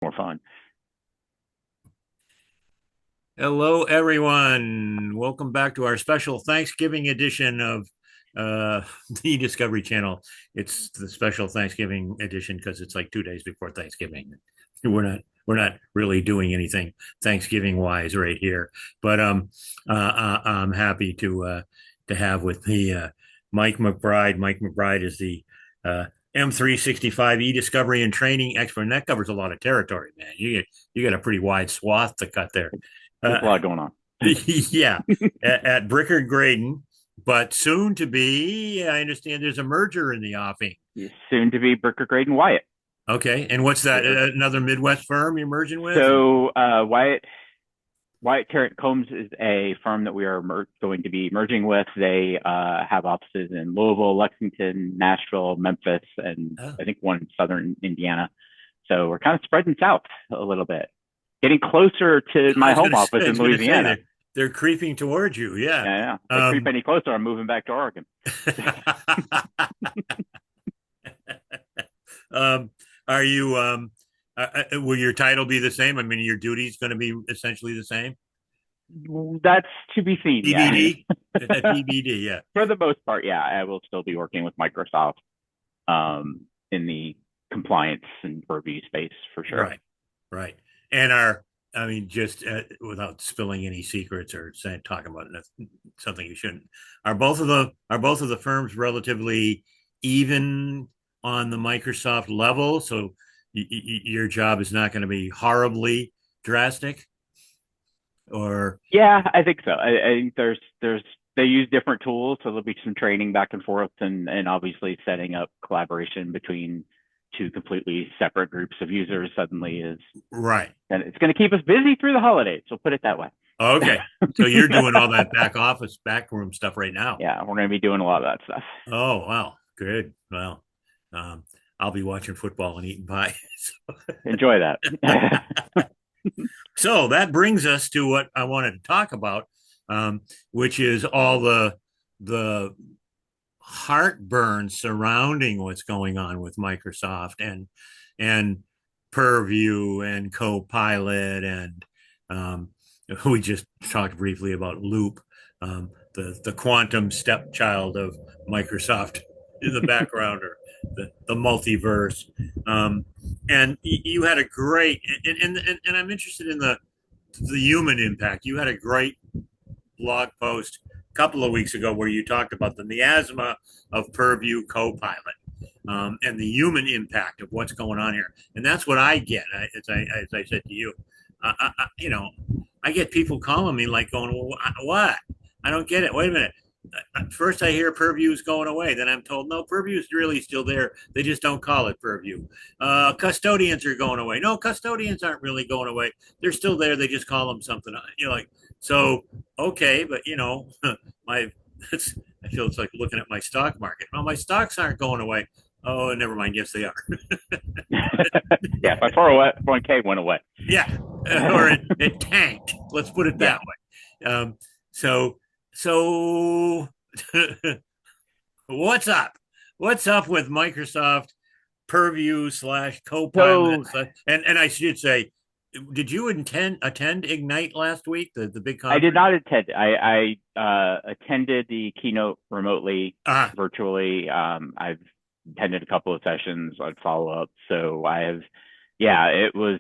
more fun. Hello, everyone. Welcome back to our special Thanksgiving edition of the Discovery Channel. It's the special Thanksgiving edition because it's like 2 days before Thanksgiving. We're not really doing anything Thanksgiving wise right here, but I'm happy to have with me Mike McBride. Mike McBride is the uh, M365 EDiscovery and training expert, and that covers a lot of territory, man. You get a pretty wide swath to cut there. There's a Uh, lot going on. yeah, at Bricker Graydon, but soon to be, I understand there's a merger in the offing. Soon to be Bricker, Grade, and Wyatt. Okay, and what's that? They're, Another Midwest firm you're merging with? Or? so Wyatt Tarrant Combs is a firm that we are going to be merging with. They have offices in Louisville, Lexington, Nashville, Memphis, and Oh, I think one in Southern Indiana. So we're kind of spreading south a little bit, getting closer to I my was home gonna say, office I in was gonna say Louisiana. they're creeping towards you. Yeah. Yeah, yeah. They creep Um, any closer, I'm moving back to Oregon. um, are you will your title be the same? I mean, your duties going to be essentially the same? That's to be seen. Yeah, TBD, TBD. Yeah. for the most part, yeah, I will still be working with Microsoft in the compliance and purview space for sure. Right, right. And are I mean, just without spilling any secrets or saying talking about something you shouldn't, are both of the firms relatively even on the Microsoft level? So your job is not going to be horribly drastic, or Yeah, I think so. I think there's they use different tools, so there'll be some training back and forth, and obviously setting up collaboration between two completely separate groups of users suddenly is, right? and it's going to keep us busy through the holidays. So put it that way. Okay, so you're doing all that back office, backroom stuff right now. Yeah, we're going to be doing a lot of that stuff. Oh wow, good. Well, um, I'll be watching football and eating pie. Enjoy that. So that brings us to what I wanted to talk about, which is all the heartburn surrounding what's going on with Microsoft and Purview and CoPilot and we just talked briefly about Loop, the quantum stepchild of Microsoft in the background, or the multiverse. Um, and you had a great and I'm interested in the human impact. You had a great blog post a couple of weeks ago where you talked about the miasma of Purview CoPilot, and the human impact of what's going on here. And that's what I get, as I said to you. I get people calling me like going, well, what? I don't get it. Wait a minute. First, I hear Purview is going away. Then I'm told, no, Purview is really still there. They just don't call it Purview. Custodians are going away. No, custodians aren't really going away. They're still there. They just call them something. Like, so, okay, but my I feel it's like looking at my stock market. Well, my stocks aren't going away. Oh, never mind. Yes, they are. Yeah, my 401k went away. Yeah, or it tanked. Let's put it Yeah. that way. So what's up? What's up with Microsoft Purview slash Copilot? So And I should say, did you attend Ignite last week, the big I did conference? not attend. I attended the keynote remotely, Ah, virtually. I've attended a couple of sessions on follow up. So I have, yeah, it was,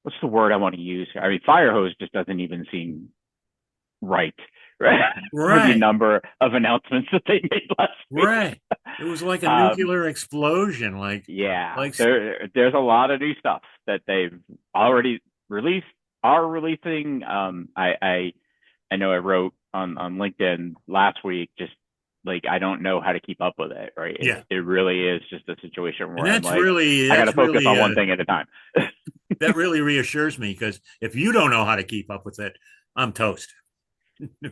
what's the word I want to use? I mean, fire hose just doesn't even seem right, right? For the right, number of announcements that they made last week. right. It was like a Um, nuclear explosion, yeah, like there's a lot of new stuff that they've already released, are releasing. I know I wrote on LinkedIn last week, just like I don't know how to keep up with it, right? yeah. It really is just a situation And where I'm like, I got to that's focus really on one thing at a time. that really reassures me because if you don't know how to keep up with it, I'm toast,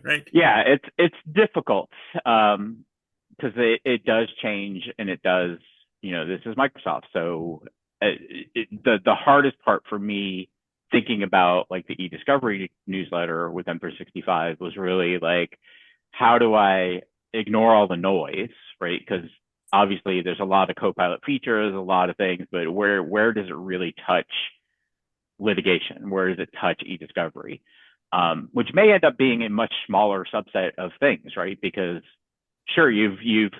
right? Yeah, it's difficult because it does change and it does, this is Microsoft. So the hardest part for me thinking about like the eDiscovery newsletter with M365 was really like, how do I ignore all the noise, right? Because obviously there's a lot of Copilot features, a lot of things, but where does it really touch litigation? Where does it touch e-discovery? Which may end up being a much smaller subset of things, right? Because sure, you've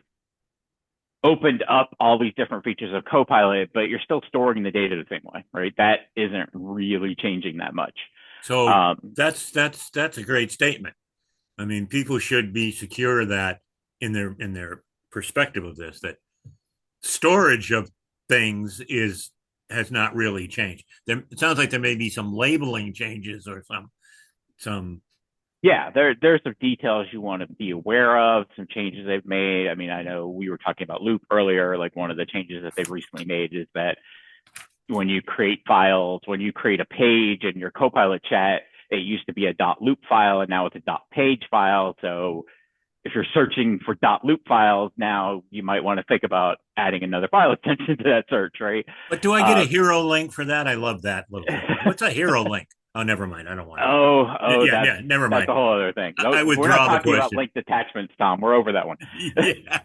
opened up all these different features of Copilot, but you're still storing the data the same way, right? That isn't really changing that much. So that's a great statement. I mean, people should be secure that in their perspective of this, that storage of things has not really changed. It sounds like there may be some labeling changes or some. Yeah, there's some details you want to be aware of, some changes they've made. I mean, I know we were talking about Loop earlier. Like one of the changes that they've recently made is that when you create files, when you create a page in your Copilot chat, it used to be a .loop file and now it's a .page file. So if you're searching for .loop files now, you might want to think about adding another file extension to that search, right? But do I get a hero link for that? I love that little thing. What's a hero link? Oh, never mind. I don't want to. Yeah, never mind. That's a whole other thing. No, I withdraw we're not talking the question about linked attachments, Tom. We're over that one. Yeah.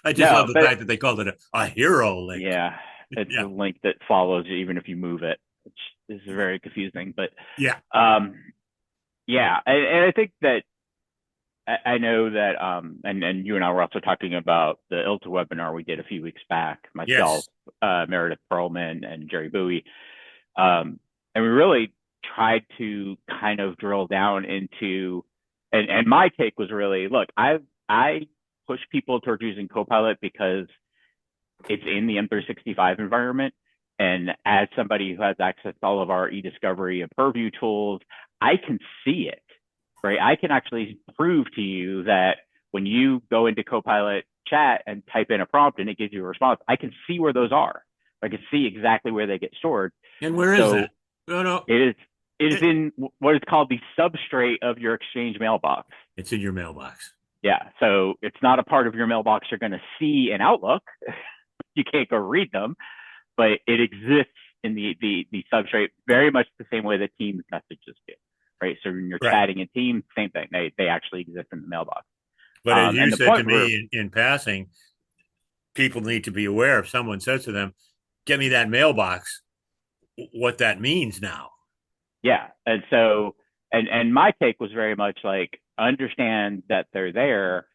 I just love the fact that they called it a hero link. Yeah, it's a link that follows you even if you move it, which is very confusing. But yeah, yeah, and I think that I know that, and you and I were also talking about the ILTA webinar we did a few weeks back. Myself, Meredith Perlman, and Jerry Bowie. And we really tried to kind of drill down into, and my take was really, look, I push people towards using Copilot because it's in the M365 environment. And as somebody who has access to all of our EDiscovery and Purview tools, I can see it, right? I can actually prove to you that when you go into Copilot chat and type in a prompt and it gives you a response, I can see where those are. I can see exactly where they get stored. And where is that? No. It is in what is called the substrate of your Exchange mailbox. It's in your mailbox. Yeah. So it's not a part of your mailbox you're going to see in Outlook. You can't go read them, but it exists in the substrate very much the same way that Teams messages do, right? So when you're chatting in Teams, same thing. They actually exist in the mailbox. But as you said to me in passing, people need to be aware if someone says to them, get me that mailbox, what that means now. Yeah. And so, and my take was very much like, understand that they're there,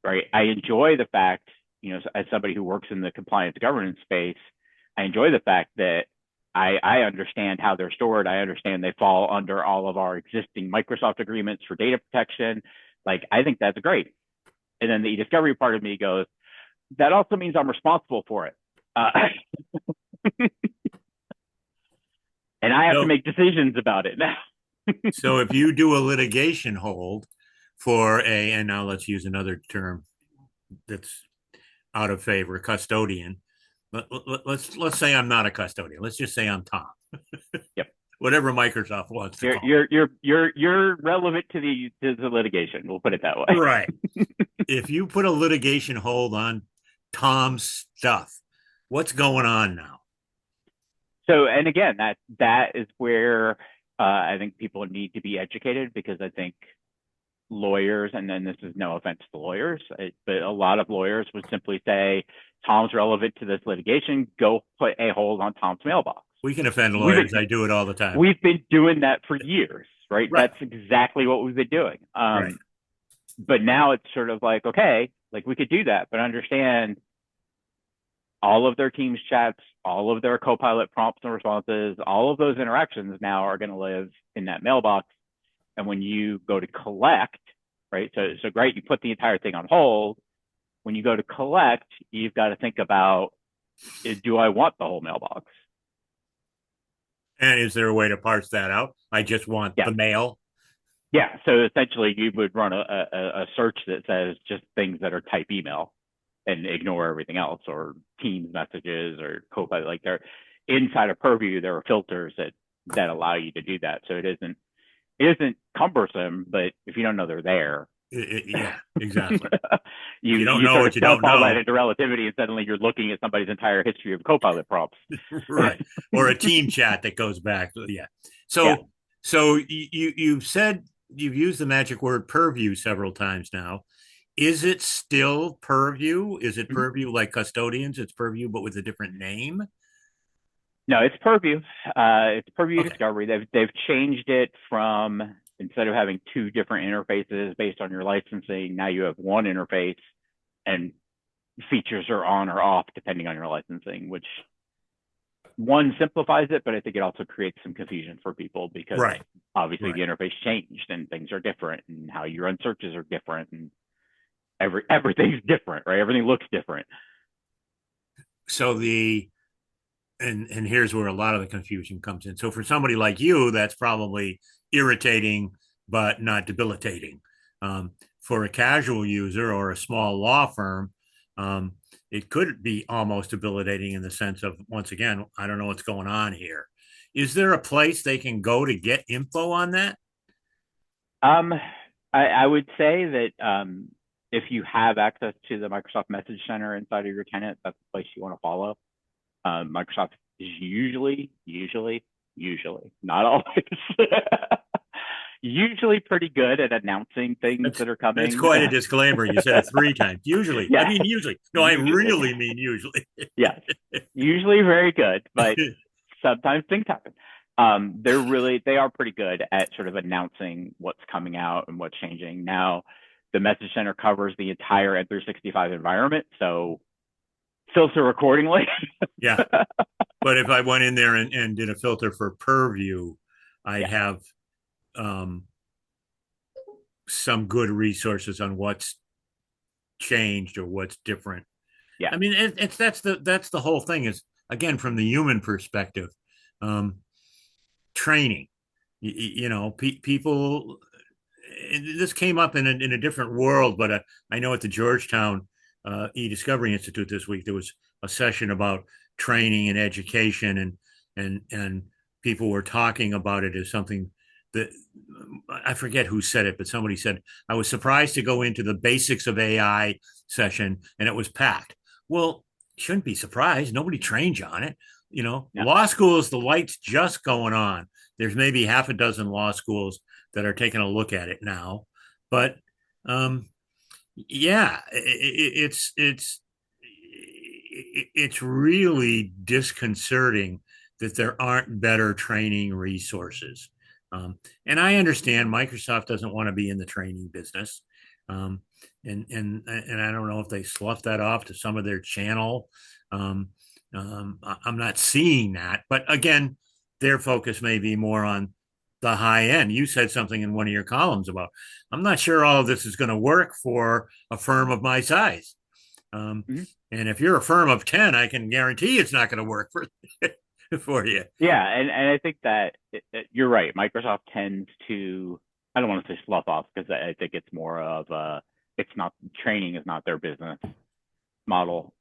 right? I enjoy the fact, as somebody who works in the compliance governance space, I enjoy the fact that I understand how they're stored. I understand they fall under all of our existing Microsoft agreements for data protection. Like, I think that's great. And then the discovery part of me goes, that also means I'm responsible for it. And I have to make decisions about it now. So if you do a litigation hold for and now let's use another term that's out of favor, custodian. Let's say I'm not a custodian. Let's just say I'm Tom. Yep. Whatever Microsoft wants to call. You're relevant to the litigation. We'll put it that way. Right. If you put a litigation hold on Tom's stuff, what's going on now? So, and again, that is where I think people need to be educated, because I think lawyers, and then this is no offense to lawyers, but a lot of lawyers would simply say, Tom's relevant to this litigation, go put a hold on Tom's mailbox. We can offend lawyers. I do it all the time. We've been doing that for years, right? That's exactly what we've been doing. Right. But now it's sort of like, okay, like we could do that, but understand all of their Teams chats, all of their Copilot prompts and responses, all of those interactions now are going to live in that mailbox. And when you go to collect, right? So great, you put the entire thing on hold. When you go to collect, you've got to think about, do I want the whole mailbox? And is there a way to parse that out? I just want the mail. Yeah. So essentially you would run a search that says just things that are type email and ignore everything else, or Teams messages or Copilot. Like, they're inside of Purview, there are filters that allow you to do that. So it isn't cumbersome, but if you don't know they're there, yeah, exactly. you don't know what you don't know. That into relativity, and suddenly you're looking at somebody's entire history of Copilot prompts. Right. Or a team chat that goes back. Yeah. So you've said you've used the magic word Purview several times now. Is it still Purview? Is it Purview like custodians? It's Purview, but with a different name? No, it's Purview. It's Purview Okay. Discovery. They've changed it from, instead of having two different interfaces based on your licensing, now you have one interface and features are on or off depending on your licensing, which one simplifies it, but I think it also creates some confusion for people because Right. obviously the Right. interface changed and things are different and how you run searches are different and everything's different, right? Everything looks different. So and here's where a lot of the confusion comes in. So for somebody like you, that's probably irritating but not debilitating. For a casual user or a small law firm, um, it could be almost debilitating in the sense of, once again, I don't know what's going on here. Is there a place they can go to get info on that? Um, I would say that if you have access to the Microsoft Message Center inside of your tenant, that's the place you want to follow. Microsoft is usually, not always, usually pretty good at announcing things That's that are that's coming. quite a disclaimer. You said it 3 times. Usually, I Yeah, mean usually. No, I usually. really mean usually. Yes, usually very good, but sometimes things happen. They are pretty good at sort of announcing what's coming out and what's changing. Now, the Message Center covers the entire M365 environment, so filter accordingly. Yeah. But if I went in there and did a filter for Purview, I'd Yeah, have um, some good resources on what's changed or what's different. yeah. I mean, it's that's the whole thing is, again, from the human perspective, um, training. People. This came up in a different world, but I know at the Georgetown EDiscovery Institute this week there was a session about training and education, and people were talking about it as something that I forget who said it, but somebody said, I was surprised to go into the basics of AI session and it was packed. Well, shouldn't be surprised. Nobody trained you on it. No. Law schools, the light's just going on. There's maybe half a dozen law schools that are taking a look at it now. But yeah, it's really disconcerting that there aren't better training resources. And I understand Microsoft doesn't want to be in the training business. Um, and I don't know if they slough that off to some of their channel. I'm not seeing that, but again, their focus may be more on the high end. You said something in one of your columns about, I'm not sure all of this is going to work for a firm of my size. Um, Mm-hmm. and if you're a firm of 10, I can guarantee it's not going to work for you. Yeah, and I think that you're right. Microsoft tends to, I don't want to say slough off because I think it's more of it's not, training is not their business model.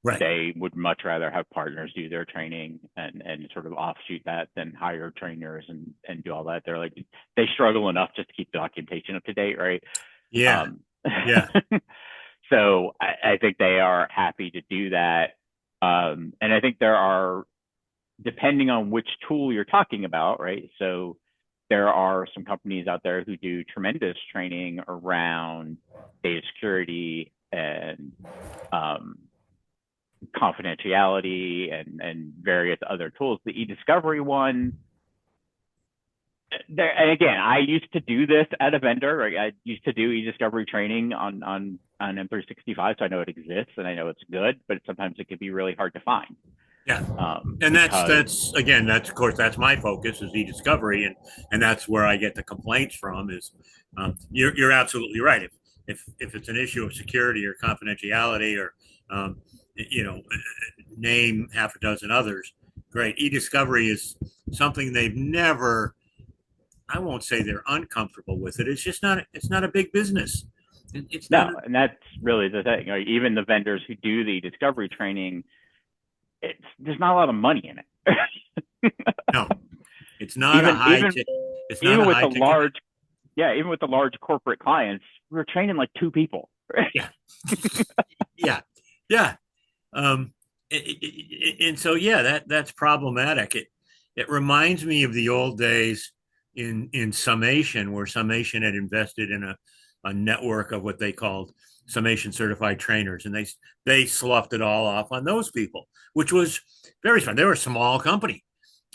Right. They would much rather have partners do their training and sort of offshoot that than hire trainers and do all that. They're like, they struggle enough just to keep documentation up to date, right? Yeah. Um, Yeah. so I think they are happy to do that. And I think there are, depending on which tool you're talking about, right? So there are some companies out there who do tremendous training around data security and confidentiality and various other tools. The EDiscovery one, there, and again, I used to do this at a vendor. Right? I used to do EDiscovery training on M365, so I know it exists and I know it's good, but sometimes it can be really hard to find. Yeah. And Because that's again, that's of course that's my focus is e-discovery, and that's where I get the complaints from is you're absolutely right. If it's an issue of security or confidentiality or um, you know name half a dozen others, great. E-discovery is something they've never. I won't say they're uncomfortable with it. It's just not. It's not a big business. It's not. no, and that's really the thing. Right? Even the vendors who do the discovery training, there's not a lot of money in it. No, it's not a even high. even It's not a even with high the ticket. large, yeah, even with the large corporate clients, we were training like two people. Yeah, yeah, yeah. And so yeah, that's problematic. It reminds me of the old days in summation, where summation had invested in a network of what they called summation certified trainers, and they sloughed it all off on those people, which was very fun. They were a small company,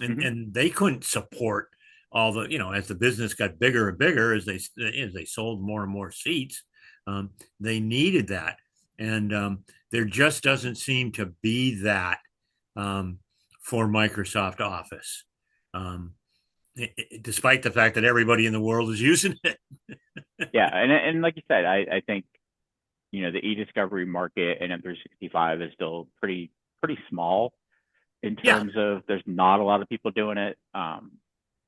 Mm-hmm. and they couldn't support all the, as the business got bigger and bigger, as they sold more and more seats, they needed that, and there just doesn't seem to be that um, for Microsoft Office, um, despite the fact that everybody in the world is using it. Yeah, and like you said, I think the e-discovery market and M365 is still pretty small in Yeah, terms of there's not a lot of people doing it.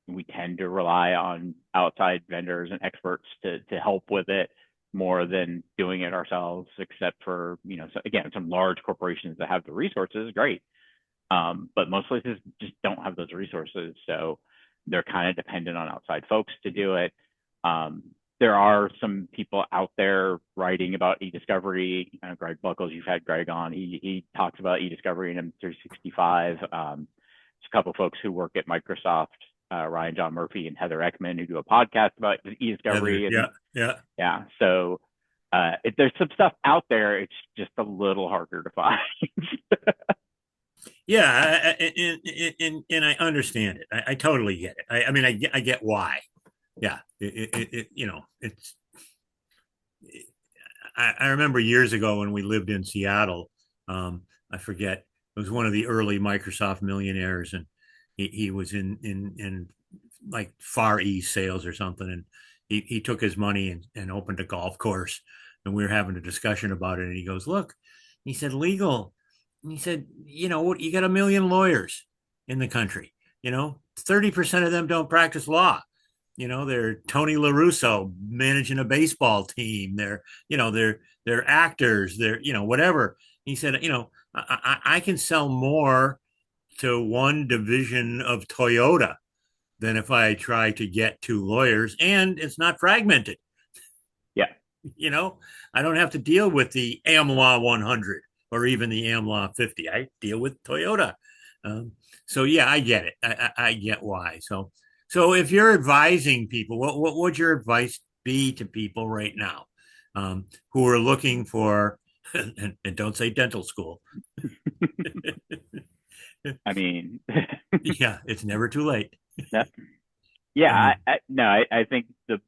We tend to rely on outside vendors and experts to help with it more than doing it ourselves, except for, so again, some large corporations that have the resources, great. But most places just don't have those resources. So they're kind of dependent on outside folks to do it. Um, there are some people out there writing about e-discovery. Greg Buckles, you've had Greg on. He talks about e-discovery and M365. There's a couple of folks who work at Microsoft, Ryan John Murphy and Heather Ekman, who do a podcast about Heather, e-discovery. yeah, And yeah. yeah, so there's some stuff out there. It's just a little harder to find. Yeah, and I understand it. I totally get it. I mean, I get why. Yeah, it's. I remember years ago when we lived in Seattle. I forget, it was one of the early Microsoft millionaires, and he was in like Far East sales or something, and he took his money and opened a golf course, and we were having a discussion about it, and he goes, "Look," he said, "legal." And he said, what, you got a million lawyers in the country. 30% of them don't practice law. They're Tony LaRusso managing a baseball team. They're actors. They're, whatever. He said, I can sell more to one division of Toyota than if I try to get two lawyers, and it's not fragmented. Yeah. You know, I don't have to deal with the AmLaw 100 or even the AmLaw 50. I deal with Toyota. So yeah, I get it. I get why. So if you're advising people, what would your advice be to people right now who are looking for, and don't say dental school. I mean, Yeah, it's never too late. yeah, yeah. Um, No, I think the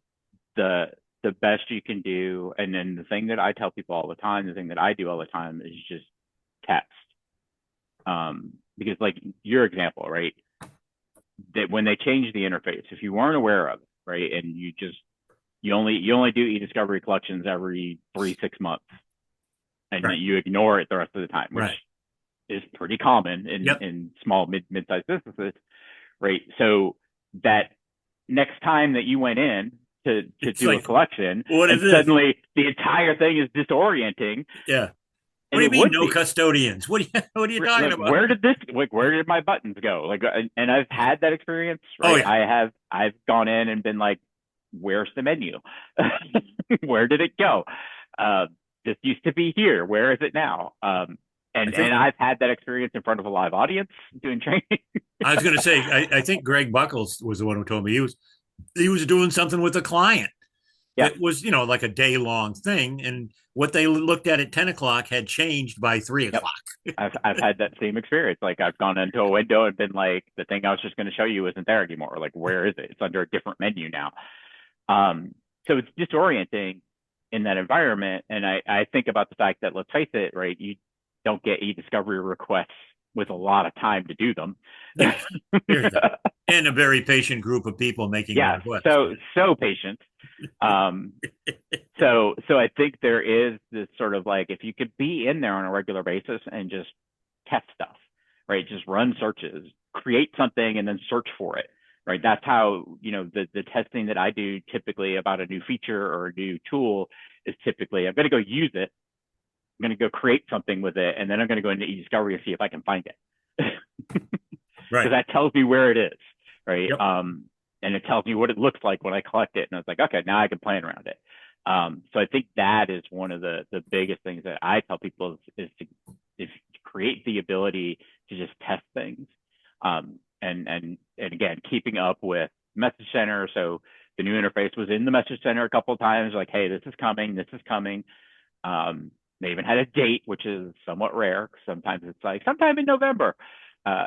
the best you can do, and then the thing that I tell people all the time, the thing that I do all the time is just test. Because like your example, right? That when they change the interface, if you weren't aware of it, right, and you only do e-discovery collections every 3-6 months, and right, you ignore it the rest of the time, which right. is pretty common Yep. in small mid-sized businesses, right? So that next time that you went in to It's do a like, collection what and is this? suddenly the entire thing is disorienting, Yeah. What and do you it mean would no be custodians? What are you talking like, about? where did my buttons go? Like, and I've had that experience, Oh right? yeah. I've gone in and been like, where's the menu? Where did it go? uh, this used to be here, where is it now? I And think I've had that experience in front of a live audience doing training. I was going to say, I think Greg Buckles was the one who told me he was doing something with a client Yeah, that was, like a day long thing. And what they looked at 10 o'clock had changed by 3 yep. o'clock. I've had that same experience. Like I've gone into a window and been like, the thing I was just going to show you isn't there anymore. Like, where is it? It's under a different menu now. So it's disorienting in that environment. And I think about the fact that, let's face it, right? You don't get e-discovery requests with a lot of time to do them. Yeah. There's that. And a very patient group of people making a Yeah, request. so patient. Um, so I think there is this sort of like, if you could be in there on a regular basis and just test stuff, right? Just run searches, create something, and then search for it, right? That's how the testing that I do typically about a new feature or a new tool is typically, I'm going to go use it, I'm going to go create something with it, and then I'm going to go into eDiscovery and see if I can find it. Because Right. that tells me where it is, right? Yep. And it tells me what it looks like when I collect it, and I was like, okay, now I can plan around it. So I think that is one of the biggest things that I tell people is to create the ability to just test things, and again, keeping up with Message Center. So The new interface was in the message center a couple of times, like, hey, this is coming, this is coming. They even had a date, which is somewhat rare. Sometimes it's like sometime in November. Uh,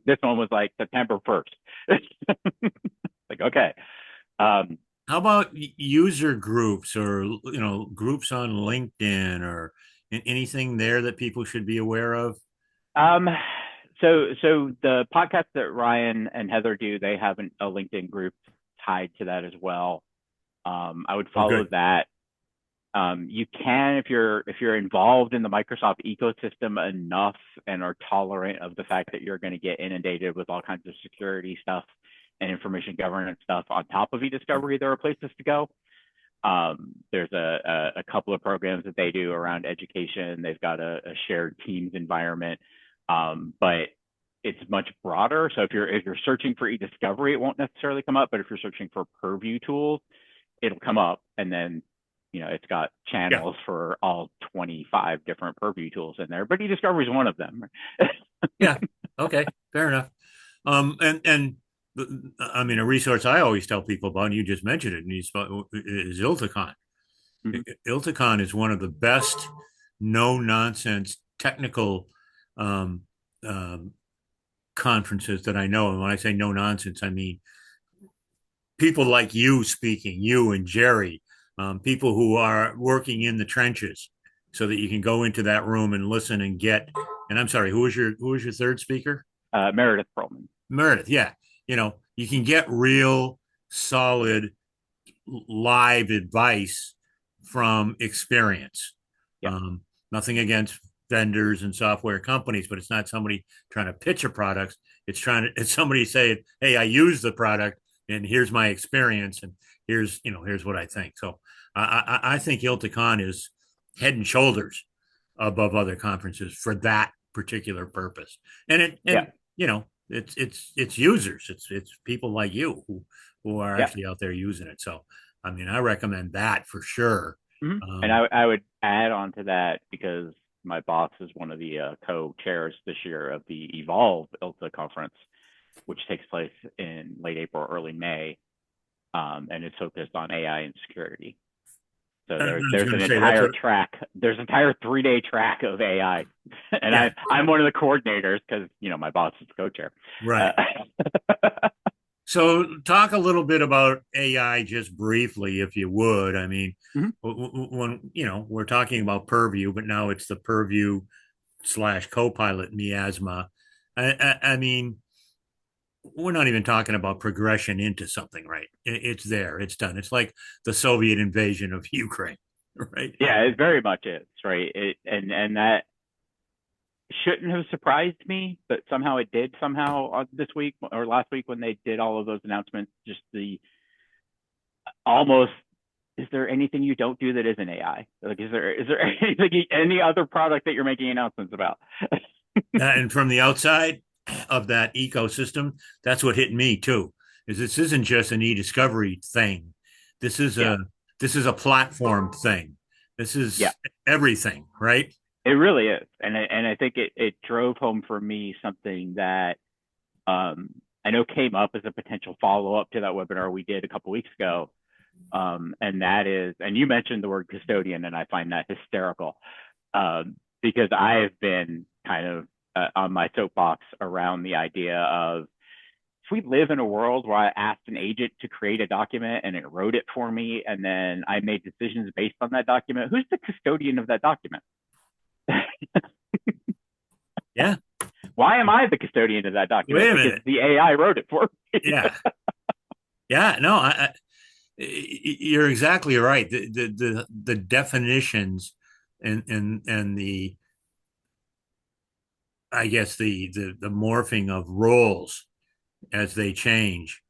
this one was like September 1st. Like, okay. How about user groups or groups on LinkedIn or anything there that people should be aware of? Um, so the podcast that Ryan and Heather do, they have a LinkedIn group tied to that as well. I would Oh, follow good. that. You can, if you're involved in the Microsoft ecosystem enough and are tolerant of the fact that you're going to get inundated with all kinds of security stuff and information governance stuff on top of eDiscovery, there are places to go. There's a couple of programs that they do around education. They've got a shared Teams environment, but it's much broader. So if you're searching for eDiscovery, it won't necessarily come up. But if you're searching for Purview tools, it'll come up, and then it's got Yeah. channels for all 25 different Purview tools in there. But eDiscovery is one of them. Yeah. Okay. Fair enough. And I mean, a resource I always tell people about, and you just mentioned it, and is Ilticon. Mm-hmm. Ilticon is one of the best no nonsense technical um, um, conferences that I know. And when I say no nonsense, I mean people like you speaking, you and Jerry, people who are working in the trenches, so that you can go into that room and listen and get. And I'm sorry, who was your third speaker? Meredith Perlman. Meredith. Yeah, you can get real solid live advice from experience. Yep. Nothing against vendors and software companies, but it's not somebody trying to pitch a product. It's somebody saying, "Hey, I use the product, and here's my experience, and here's what I think." So I think Ilticon is head and shoulders above other conferences for that particular purpose. Yeah. It's users, it's people like you who are Yeah. actually out there using it. So I mean, I recommend that for sure. Mm-hmm. And I would add on to that, because my boss is one of the co-chairs this year of the Evolve ILTA conference, which takes place in late April, early May, and it's focused on AI and security. So I was there's going an to say that's entire what. track. There's an entire 3-day track of AI, and Yeah, I'm one of the coordinators because my boss is co-chair. right. So talk a little bit about AI just briefly, if you would. I mean, Mhm. when we're talking about Purview, but now it's the Purview slash CoPilot miasma. I mean, we're not even talking about progression into something, right? It's there, it's done. It's like the Soviet invasion of Ukraine, right? Yeah, it very much is, right. And that shouldn't have surprised me, but somehow it did. Somehow this week or last week when they did all of those announcements, just the almost. Is there anything you don't do that isn't AI? Like, is there any other product that you're making announcements about? And from the outside of that ecosystem, that's what hit me too. Is this isn't just an e-discovery thing. This is Yeah, a platform thing. This yeah, is everything, right? it really is, and I think it drove home for me something that I know came up as a potential follow up to that webinar we did a couple weeks ago, and that is, and you mentioned the word custodian, and I find that hysterical, because I've been kind of on my soapbox around the idea of, if we live in a world where I asked an agent to create a document and it wrote it for me, and then I made decisions based on that document, who's the custodian of that document? Yeah. Why am I the custodian of that document? Wait a Because minute. the AI wrote it for me. Yeah. Yeah. No, you're exactly right. The definitions and the I guess the morphing of roles as they change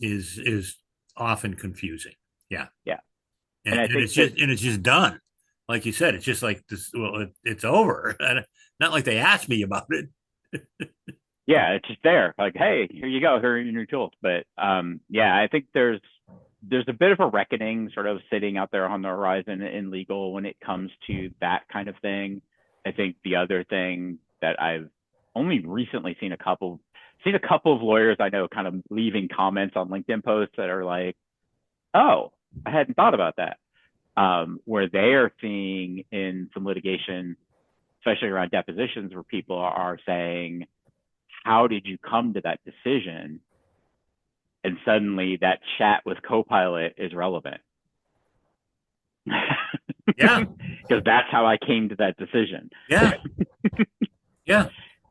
is often confusing. Yeah, Yeah. and, And I and think it's that, just done, like you said. It's just like this. Well, it's over. Not like they asked me about it. yeah, it's just there. Like, hey, here you go. Here are your new tools. But yeah, I think there's a bit of a reckoning sort of sitting out there on the horizon in legal when it comes to that kind of thing. I think the other thing that I've only recently seen a couple of lawyers I know kind of leaving comments on LinkedIn posts that are like, Oh, I hadn't thought about that. Where they are seeing in some litigation, especially around depositions, where people are saying, how did you come to that decision? And suddenly that chat with Copilot is relevant. Yeah. Because that's how I came to that decision. Yeah. Yeah.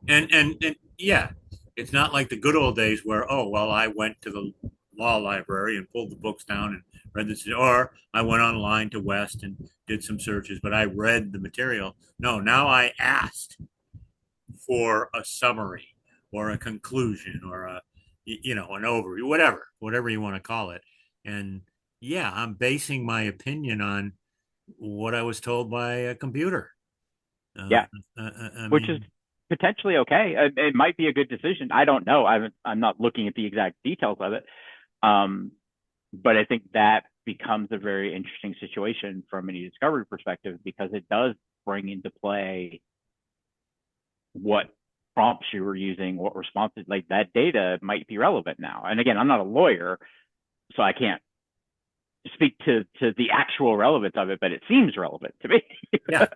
And yeah, it's not like the good old days where, oh, well, I went to the law library and pulled the books down and read this, or I went online to West and did some searches, but I read the material. No, now I asked for a summary or a conclusion or an overview, whatever you want to call it. And yeah, I'm basing my opinion on what I was told by a computer. Uh, Yeah, I which is mean, potentially okay. It might be a good decision. I don't know. I'm not looking at the exact details of it. Um, but I think that becomes a very interesting situation from an e-discovery perspective, because it does bring into play what prompts you were using, what responses, like that data might be relevant now. And again, I'm not a lawyer, so I can't speak to the actual relevance of it, but it seems relevant to me. yeah,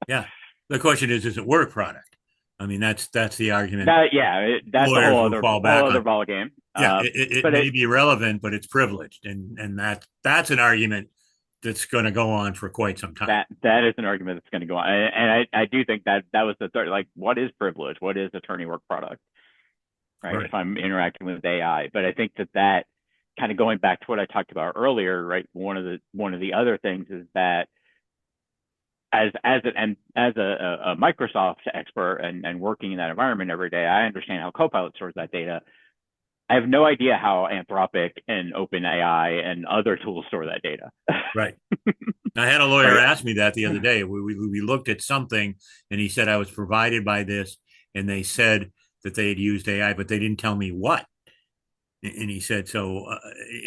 yeah. The question is it work product? I mean, that's the argument That's a lawyers will fall whole back other on. ball game. Yeah, it But may be relevant, but it's privileged, and that's an argument that's going to go on for quite some time. that is an argument that's going to go on, and I do think that was the third. Like, what is privilege? What is attorney work product? Right? Right. If I'm interacting with AI, but I think that kind of going back to what I talked about earlier, right? One of the other things is that as a Microsoft expert and working in that environment every day, I understand how Copilot stores that data. I have no idea how Anthropic and OpenAI and other tools store that data. Right. I had a lawyer Right? ask me that the other day. We looked at something, and he said I was provided by this, and they said that they had used AI, but they didn't tell me what. And he said, so,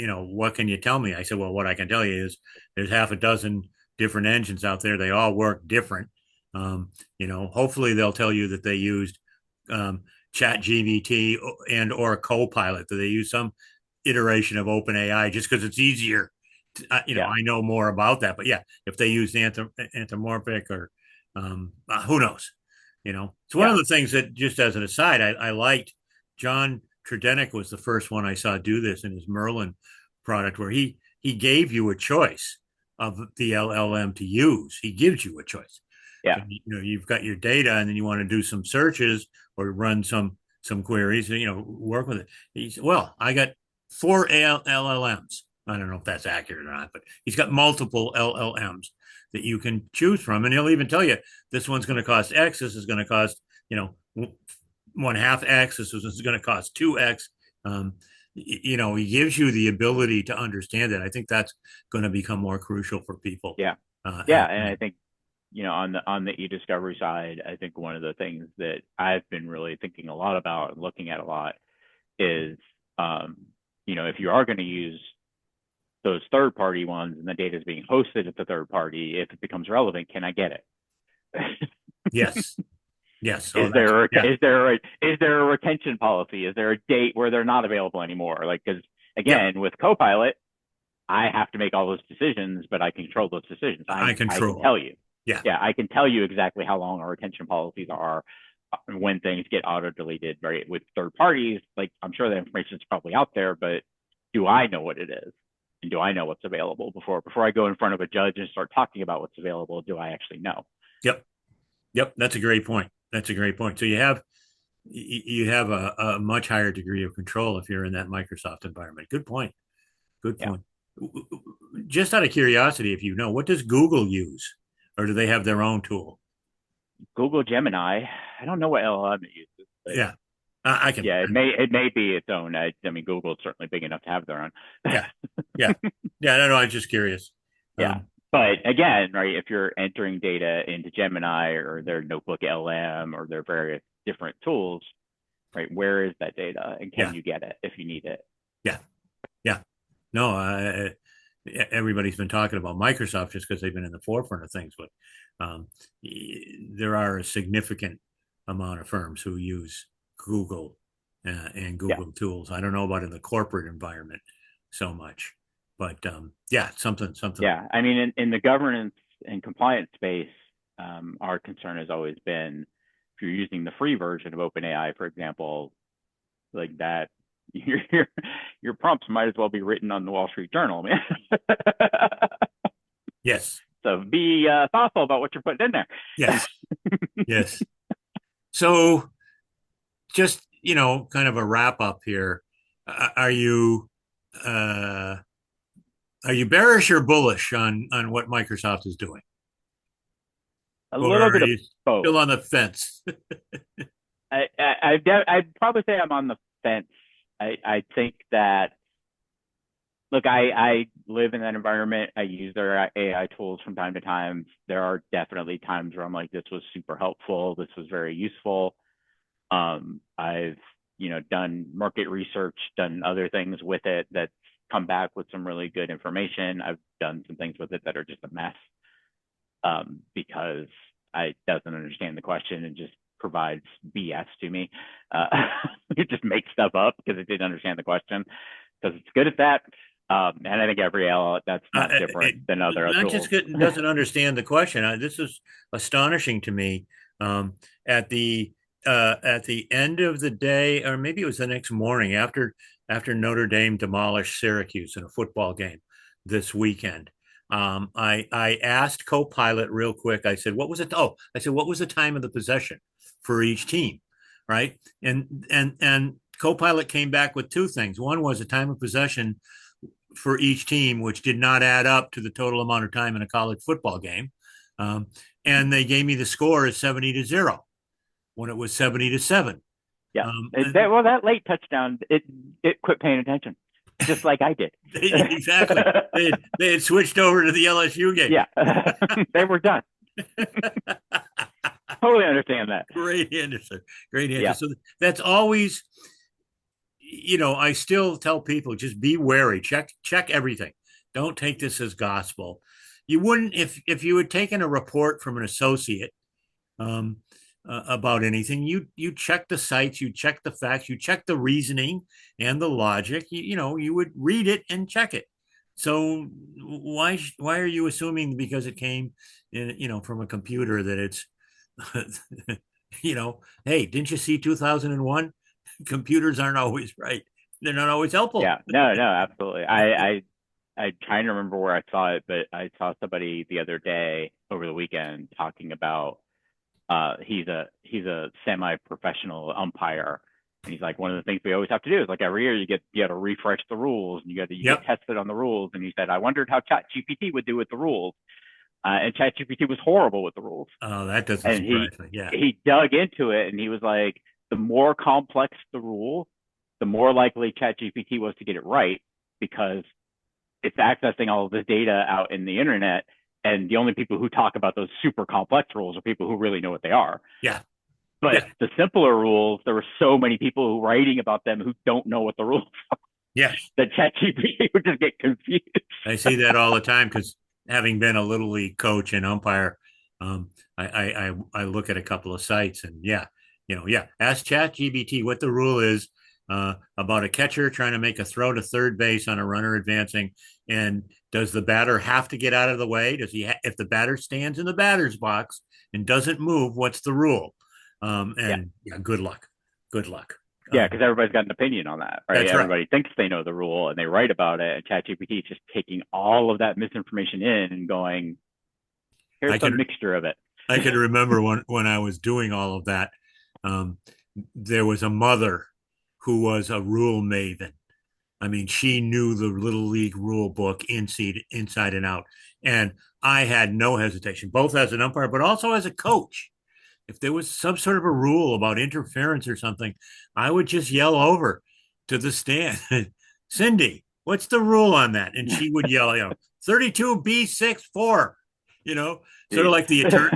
what can you tell me? I said, well, what I can tell you is there's half a dozen different engines out there. They all work different. Hopefully they'll tell you that they used chat GBT and or Copilot, that they use some iteration of OpenAI just because it's easier. Yeah. I know more about that, but yeah, if they use anthropomorphic or who knows, it's one Yeah. of the things that, just as an aside, I liked. John Tredenick was the first one I saw do this in his Merlin product, where he gave you a choice of the LLM to use. He gives you a choice. So, Yeah. you've got your data, and then you want to do some searches or run some queries, work with it. He said, well, I got 4 LLMs. I don't know if that's accurate or not, but he's got multiple LLMs that you can choose from. And he'll even tell you this one's going to cost X. This is going to cost, 1/2 X. This is going to cost 2X. He gives you the ability to understand it. I think that's going to become more crucial for people. Yeah. Yeah. And I think, on the e-discovery side, I think one of the things that I've been really thinking a lot about and looking at a lot is, if you are going to use those third party ones and the data is being hosted at the third party, if it becomes relevant, can I get it? Yes. Yes. Is there a retention policy? Is there a date where they're not available anymore? Like, because Yep. again, with Copilot, I have to make all those decisions, but I control those decisions. I I can control. tell you. Yeah. Yeah, I can tell you exactly how long our retention policies are, when things get auto deleted, right? With third parties, like, I'm sure the information is probably out there, but do I know what it is? And do I know what's available before I go in front of a judge and start talking about what's available? Do I actually know? Yep. Yep. That's a great point. That's a great point. So you have a much higher degree of control if you're in that Microsoft environment. Good point. Good Yeah. point. Just out of curiosity, if you know, what does Google use, or do they have their own tool? Google Gemini, I don't know what LLM it uses, but Yeah, I can. yeah, it may be its own. I mean, Google's certainly big enough to have their own. Yeah, yeah, yeah. No, I'm just curious. Yeah. But again, right, if you're entering data into Gemini or their notebook LM or their various different tools, right, where is that data and Yeah, can you get it if you need it? yeah, yeah. No, everybody's been talking about Microsoft just because they've been in the forefront of things, but um, there are a significant amount of firms who use Google and Yeah. Google tools. I don't know about in the corporate environment so much. But yeah, something. Yeah, I mean, in the governance and compliance space, our concern has always been if you're using the free version of OpenAI, for example, like that, your your prompts might as well be written on the Wall Street Journal, man. Yes, So be thoughtful about what you're putting in there. yes, yes. So just kind of a wrap up here. Are you uh, are you bearish or bullish on what Microsoft is doing, A or little are bit of you both. still on the fence? I'd probably say I'm on the fence. I think that look, I live in that environment. I use their AI tools from time to time. There are definitely times where I'm like, this was super helpful. This was very useful. I've done market research, done other things with it that come back with some really good information. I've done some things with it that are just a mess because I doesn't understand the question and just provides BS to me. Uh, it just makes stuff up because it didn't understand the question because it's good at that. And I think every L that's not different It than other not tools. just doesn't understand the question. This is astonishing to me. At the end of the day, or maybe it was the next morning after Notre Dame demolished Syracuse in a football game this weekend. I asked CoPilot real quick. I said, "What was it?" Oh, I said, "What was the time of the possession for each team?" Right, and CoPilot came back with two things. One was the time of possession for each team, which did not add up to the total amount of time in a college football game. Um, and they gave me the score as 70-0 when it was 70-7. Yeah. Um, That late touchdown, it quit paying attention, just like I did. exactly. They had switched over to the LSU game. Yeah, they were done. Totally understand that. Great answer. Great answer. Yeah. So that's always, I still tell people just be wary. Check everything. Don't take this as gospel. You wouldn't if you had taken a report from an associate um, about anything. You check the sites, you check the facts, you check the reasoning and the logic. You would read it and check it. So why are you assuming because it came from a computer that it's hey, didn't you see 2001? Computers aren't always right. They're not always helpful. Yeah. No, absolutely. I trying to remember where I saw it, but I saw somebody the other day over the weekend talking about he's a semi-professional umpire, and he's like, one of the things we always have to do is like every year you got to refresh the rules and you get Yep. tested on the rules. And he said, I wondered how ChatGPT would do with the rules, and ChatGPT was horrible with the rules. Oh, that doesn't And surprise me. Yeah. he dug into it, and he was like, the more complex the rule, the more likely ChatGPT was to get it right because it's accessing all of this data out in the internet. And the only people who talk about those super complex rules are people who really know what they are. Yeah. But Yeah. the simpler rules, there were so many people who writing about them who don't know what the rules are Yes. that ChatGPT would just get confused. I see that all the time because having been a little league coach and umpire, I look at a couple of sites and ask ChatGPT what the rule is about a catcher trying to make a throw to third base on a runner advancing, and does the batter have to get out of the way? Does he? If the batter stands in the batter's box and doesn't move, what's the rule? Yeah. And good luck. Good luck. Yeah, because everybody's got an opinion on that, right? That's right. Everybody thinks they know the rule and they write about it, and ChatGPT is just taking all of that misinformation in and going, here's I some can mixture of it. I can remember when I was doing all of that. Um, there was a mother who was a rule maven. I mean, she knew the little league rule book inside and out. And I had no hesitation, both as an umpire, but also as a coach. If there was some sort of a rule about interference or something, I would just yell over to the stand, Cindy, what's the rule on that? And she would yell, 32B64, sort of like the attorney,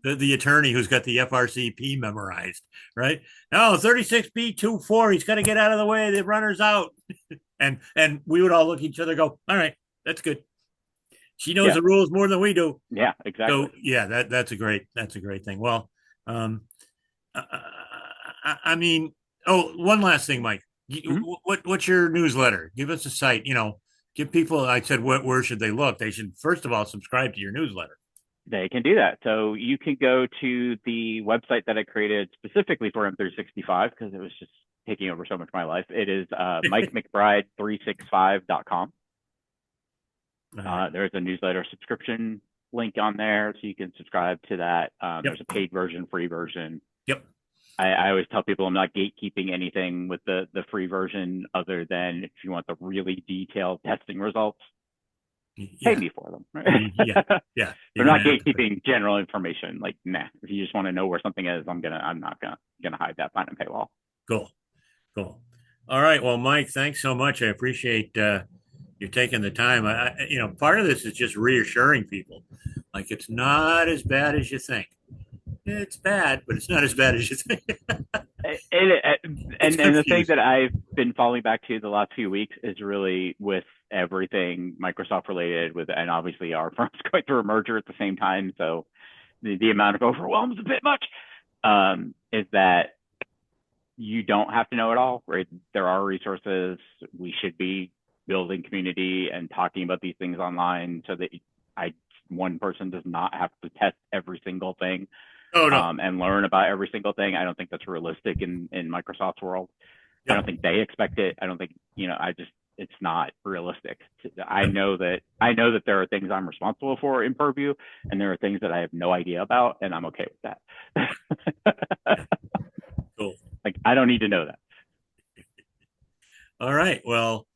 the attorney who's got the FRCP memorized, right? No, 36B24, he's got to get out of the way. The runner's out. And we would all look at each other, go, all right, that's good. She knows the rules more than we do. Yeah, exactly. So yeah, that's a great thing. Well, I mean, one last thing, Mike. What's your newsletter? Give us a site. give people. I said, where should they look? They should first of all subscribe to your newsletter. They can do that. So you can go to the website that I created specifically for M365 because it was just taking over so much of my life. It is MikeMcBride365.com. Right. There's a newsletter subscription link on there, so you can subscribe to that. Yep. There's a paid version, free version. Yep. I always tell people I'm not gatekeeping anything with the free version other than if you want the really detailed testing results, pay me for them. Right? Yeah. Yeah. They're not gatekeeping general information. Like, nah, if you just want to know where something is, I'm not gonna hide that behind a paywall. Cool. Cool. All right. Well, Mike, thanks so much. I appreciate you taking the time. Part of this is just reassuring people, like it's not as bad as you think. It's bad, but it's not as bad as you think. And the thing that I've been falling back to the last few weeks is really with everything Microsoft related and obviously our firm's going through a merger at the same time. So the amount of overwhelm is a bit much, is that you don't have to know it all, right? There are resources. We should be building community and talking about these things online so that one person does not have to test every single thing. Oh, no. And learn about every single thing. I don't think that's realistic in Microsoft's world. Yeah. I don't think they expect it. I don't think, it's not realistic. I know that there are things I'm responsible for in Purview, and there are things that I have no idea about, and I'm okay with that. Cool. Like, I don't need to know that. All right. Well,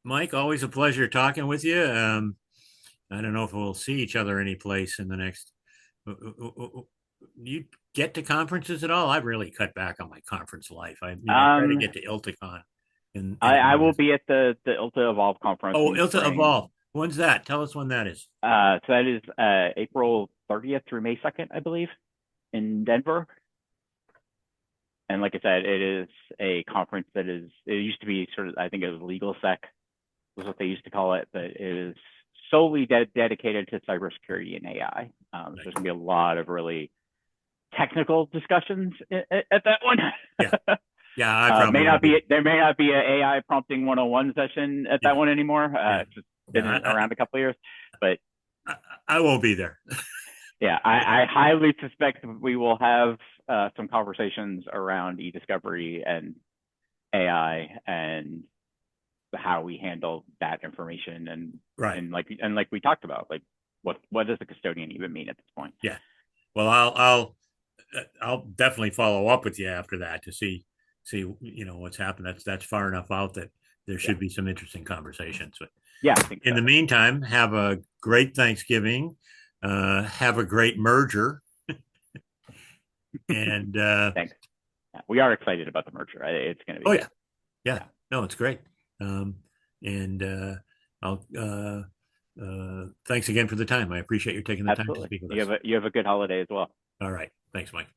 Mike, always a pleasure talking with you. I don't know if we'll see each other any place in the next. You get to conferences at all? I've really cut back on my conference life. I try to get to ILTACon. I will be at the ILTA Evolve conference. Oh, ILTA Evolve. When's that? Tell us when that is. So that is April 30th through May 2nd, I believe, in Denver. And like I said, it is a conference it used to be sort of, I think it was LegalSec was what they used to call it, but it is solely dedicated to cybersecurity and AI. So there's going to be a lot of really technical discussions at that one. Yeah. Yeah. There may not be an AI prompting 101 session at that one anymore. It's just been around a couple of years, but I won't be there. Yeah, I highly suspect we will have some conversations around EDiscovery and AI and how we handle that information and like we talked about, like what does a custodian even mean at this point? Yeah. Well, I'll definitely follow up with you after that to see what's happened. That's far enough out that there should be some interesting conversations. But yeah, I think in the meantime, have a great Thanksgiving. Have a great merger. And thanks. Yeah, we are excited about the merger. It's going to be. Oh yeah. No, it's great. I'll thanks again for the time. I appreciate you taking the time to speak with us. You have a good holiday as well. All right. Thanks, Mike.